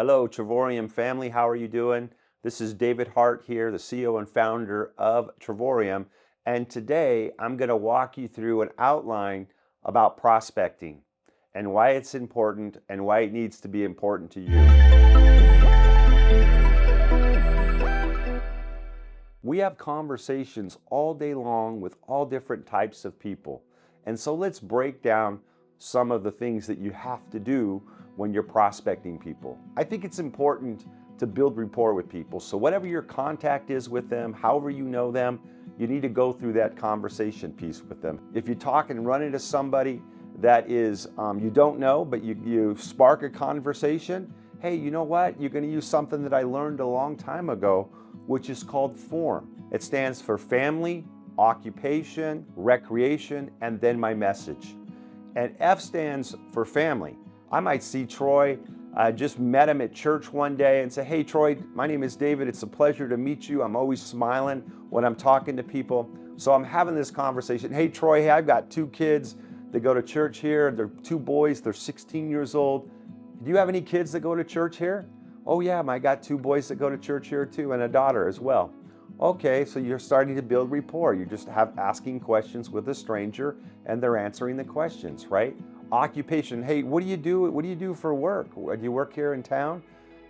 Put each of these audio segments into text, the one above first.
Hello, Travorium family. How are you doing? This is David Hart here, the CEO and founder of Travorium. And today I'm going to walk you through an outline about prospecting and why it's important and why it needs to be important to you. We have conversations all day long with all different types of people. And so let's break down some of the things that you have to do when you're prospecting people. I think it's important to build rapport with people. So whatever your contact is with them, however you know them, you need to go through that conversation piece with them. If you talk and run into somebody that is you don't know, but you spark a conversation, hey, you know what? You're going to use something that I learned a long time ago, which is called FORM. It stands for family, occupation, recreation, and then my message. And F stands for family. I might see Troy, just met him at church one day and say, hey Troy, my name is David, it's a pleasure to meet you. I'm always smiling when I'm talking to people. So I'm having this conversation. Hey Troy, hey, I've got two kids that go to church here. They're two boys, they're 16 years old. Do you have any kids that go to church here? Oh yeah, I got two boys that go to church here too, and a daughter as well. Okay, so you're starting to build rapport. You're just asking questions with a stranger and they're answering the questions, right? Occupation, hey, what do you do? What do you do for work? Do you work here in town?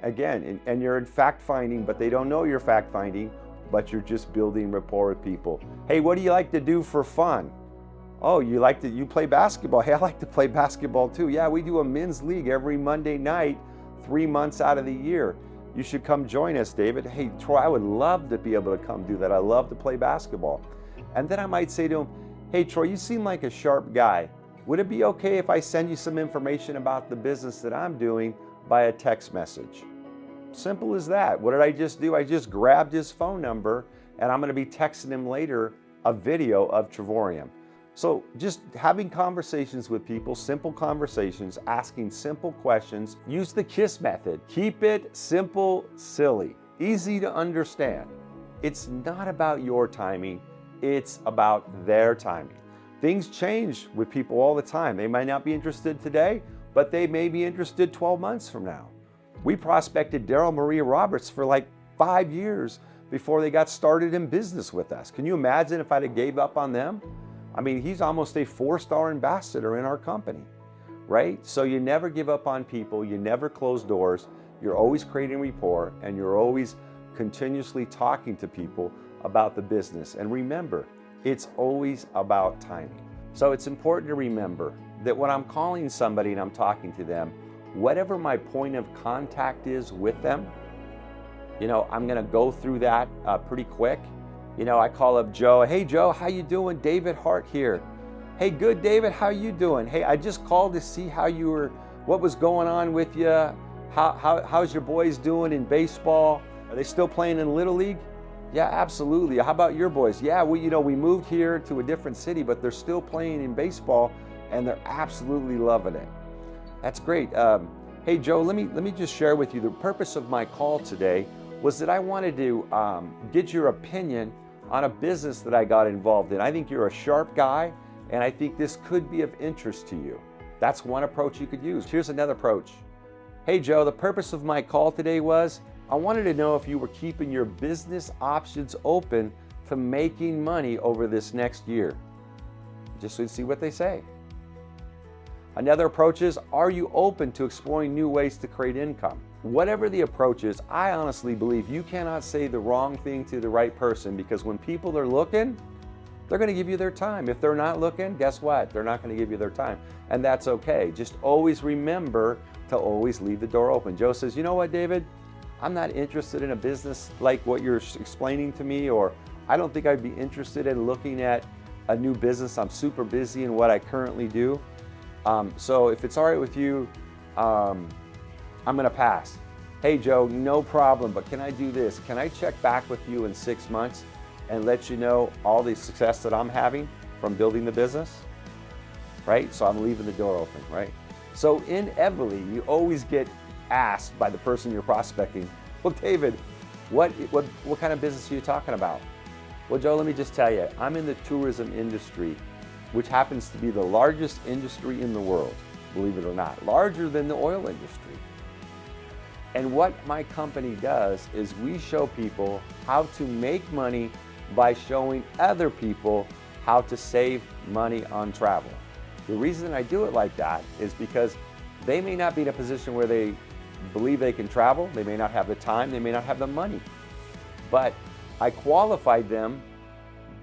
Again, and you're in fact finding, but they don't know you're fact finding, but you're just building rapport with people. Hey, what do you like to do for fun? Oh, you play basketball. Hey, I like to play basketball too. Yeah, we do a men's league every Monday night, 3 months out of the year. You should come join us, David. Hey, Troy, I would love to be able to come do that. I love to play basketball. And then I might say to him, hey, Troy, you seem like a sharp guy. Would it be okay if I send you some information about the business that I'm doing by a text message? Simple as that. What did I just do? I just grabbed his phone number and I'm going to be texting him later a video of Travorium. So just having conversations with people, simple conversations, asking simple questions. Use the KISS method. Keep it simple, silly, easy to understand. It's not about your timing, it's about their timing. Things change with people all the time. They might not be interested today, but they may be interested 12 months from now. We prospected Daryl Maria Roberts for like 5 years before they got started in business with us. Can you imagine if I'd have gave up on them? I mean, he's almost a 4-star ambassador in our company, right? So you never give up on people, you never close doors, you're always creating rapport, and you're always continuously talking to people about the business. And remember, it's always about timing. So it's important to remember that when I'm calling somebody and I'm talking to them, whatever my point of contact is with them, I'm gonna go through that pretty quick. I call up Joe. Hey Joe, how you doing? David Hart here. Hey, good David, how you doing? Hey, I just called to see what was going on with you. How's your boys doing in baseball? Are they still playing in Little League? Yeah, absolutely. How about your boys? Yeah, we moved here to a different city, but they're still playing in baseball and they're absolutely loving it. That's great. Hey Joe, let me just share with you the purpose of my call today was that I wanted to get your opinion on a business that I got involved in. I think you're a sharp guy and I think this could be of interest to you. That's one approach you could use. Here's another approach. Hey Joe, the purpose of my call today was I wanted to know if you were keeping your business options open to making money over this next year. Just to see what they say. Another approach is, are you open to exploring new ways to create income? Whatever the approach is, I honestly believe you cannot say the wrong thing to the right person, because when people are looking, they're going to give you their time. If they're not looking, guess what? They're not going to give you their time. And that's okay. Just always remember to always leave the door open. Joe says, you know what, David? I'm not interested in a business like what you're explaining to me, or I don't think I'd be interested in looking at a new business. I'm super busy in what I currently do. So if it's all right with you, I'm going to pass. Hey Joe, no problem, but can I do this? Can I check back with you in 6 months and let you know all the success that I'm having from building the business? Right? So I'm leaving the door open, right? So inevitably, you always get asked by the person you're prospecting, well, David, what kind of business are you talking about? Well, Joe, let me just tell you, I'm in the tourism industry, which happens to be the largest industry in the world, believe it or not, larger than the oil industry. And what my company does is we show people how to make money by showing other people how to save money on travel. The reason I do it like that is because they may not be in a position where they believe they can travel, they may not have the time, they may not have the money, but I qualified them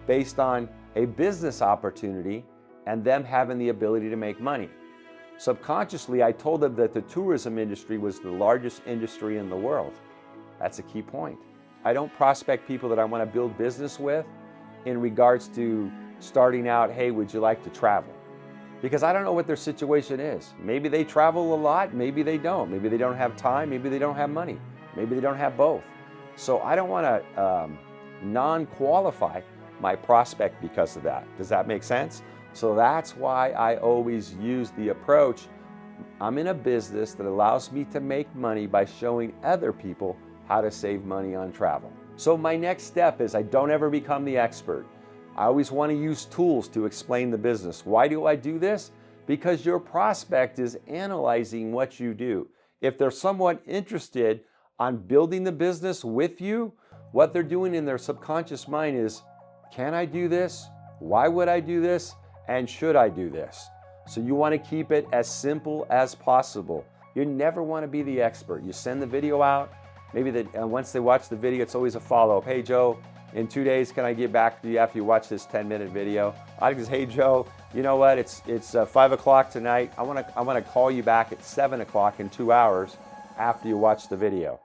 based on a business opportunity and them having the ability to make money. Subconsciously, I told them that the tourism industry was the largest industry in the world. That's a key point. I don't prospect people that I want to build business with in regards to starting out, hey, would you like to travel? Because I don't know what their situation is. Maybe they travel a lot, maybe they don't. Maybe they don't have time, maybe they don't have money. Maybe they don't have both. So I don't want to non-qualify my prospect because of that. Does that make sense? So that's why I always use the approach, I'm in a business that allows me to make money by showing other people how to save money on travel. So my next step is I don't ever become the expert. I always want to use tools to explain the business. Why do I do this? Because your prospect is analyzing what you do. If they're somewhat interested on building the business with you, what they're doing in their subconscious mind is, can I do this? Why would I do this? And should I do this? So you want to keep it as simple as possible. You never want to be the expert. You send the video out. Maybe once they watch the video, it's always a follow-up. Hey, Joe, in 2 days, can I get back to you after you watch this 10-minute video? I just, hey, Joe, you know what? It's 5 o'clock tonight. I want to call you back at 7 o'clock in 2 hours after you watch the video.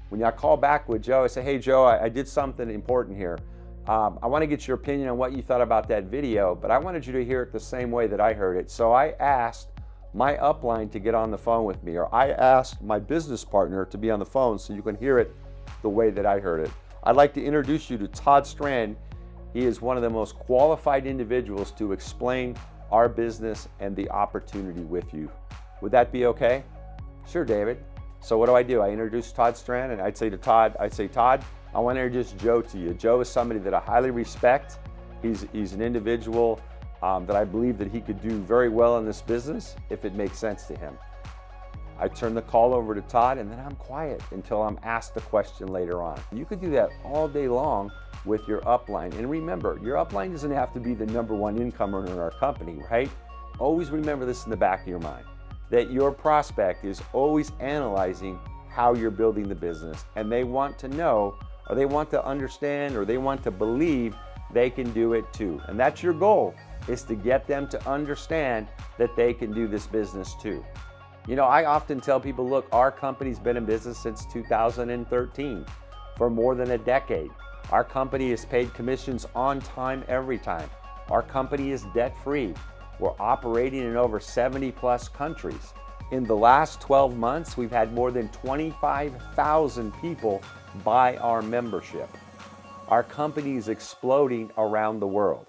When I call back with Joe, I say, hey, Joe, I did something important here. I want to get your opinion on what you thought about that video, but I wanted you to hear it the same way that I heard it. So I asked my upline to get on the phone with me, or I asked my business partner to be on the phone so you can hear it the way that I heard it. I'd like to introduce you to Todd Strand. He is one of the most qualified individuals to explain our business and the opportunity with you. Would that be okay? Sure, David. So what do? I introduce Todd Strand, and I'd say, Todd, I want to introduce Joe to you. Joe is somebody that I highly respect. He's an individual that I believe that he could do very well in this business if it makes sense to him. I turn the call over to Todd, and then I'm quiet until I'm asked a question later on. You could do that all day long with your upline. And remember, your upline doesn't have to be the #1 income earner in our company, right? Always remember this in the back of your mind, that your prospect is always analyzing how you're building the business, and they want to know, or they want to understand, or they want to believe they can do it too. And that's your goal, is to get them to understand that they can do this business too. You know, I often tell people, look, our company's been in business since 2013, for more than a decade. Our company has paid commissions on time, every time. Our company is debt-free. We're operating in over 70+ countries. In the last 12 months, we've had more than 25,000 people buy our membership. Our company is exploding around the world.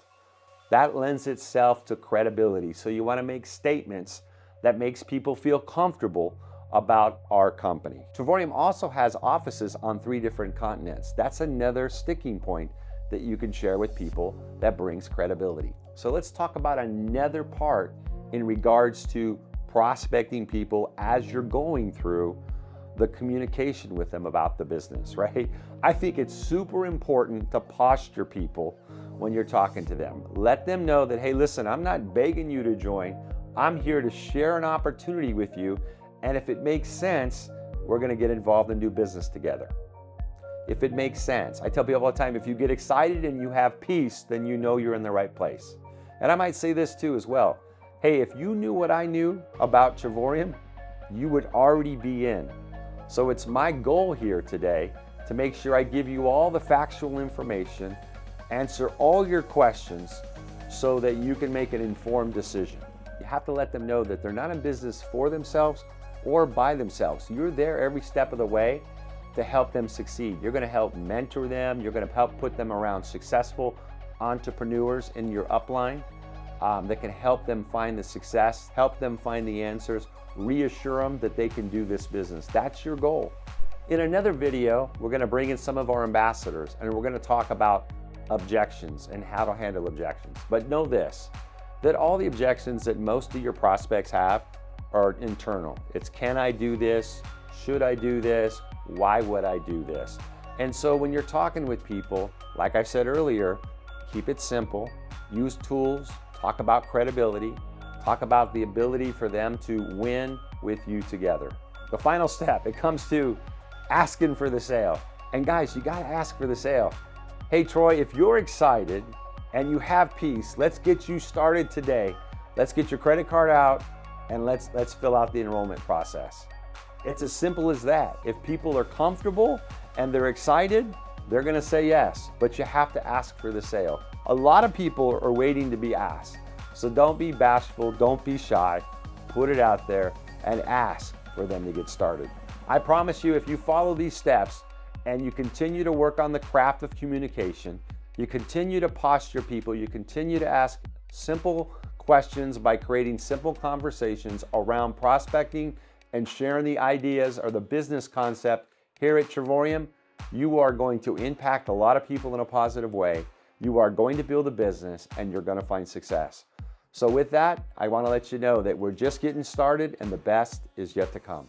That lends itself to credibility. So you want to make statements that makes people feel comfortable about our company. Travorium also has offices on 3 different continents. That's another sticking point that you can share with people that brings credibility. So let's talk about another part in regards to prospecting people as you're going through the communication with them about the business, right? I think it's super important to posture people when you're talking to them. Let them know that, hey, listen, I'm not begging you to join. I'm here to share an opportunity with you, and if it makes sense, we're going to get involved and do business together. If it makes sense. I tell people all the time, if you get excited and you have peace, then you know you're in the right place. And I might say this too as well. Hey, if you knew what I knew about Travorium, you would already be in. So it's my goal here today to make sure I give you all the factual information, answer all your questions so that you can make an informed decision. You have to let them know that they're not in business for themselves or by themselves. You're there every step of the way to help them succeed. You're going to help mentor them. You're going to help put them around successful entrepreneurs in your upline that can help them find the success, help them find the answers, reassure them that they can do this business. That's your goal. In another video, we're going to bring in some of our ambassadors, and we're going to talk about objections and how to handle objections. But know this, that all the objections that most of your prospects have are internal. It's, can I do this? Should I do this? Why would I do this? And so when you're talking with people, like I said earlier, keep it simple, use tools, talk about credibility, talk about the ability for them to win with you together. The final step, it comes to asking for the sale. And guys, you gotta ask for the sale. Hey Troy, if you're excited and you have peace, let's get you started today. Let's get your credit card out and let's fill out the enrollment process. It's as simple as that. If people are comfortable and they're excited, they're gonna say yes, but you have to ask for the sale. A lot of people are waiting to be asked. So don't be bashful, don't be shy, put it out there and ask for them to get started. I promise you, if you follow these steps and you continue to work on the craft of communication, you continue to posture people, you continue to ask simple questions by creating simple conversations around prospecting and sharing the ideas or the business concept here at Travorium, you are going to impact a lot of people in a positive way. You are going to build a business and you're going to find success. So with that, I want to let you know that we're just getting started and the best is yet to come.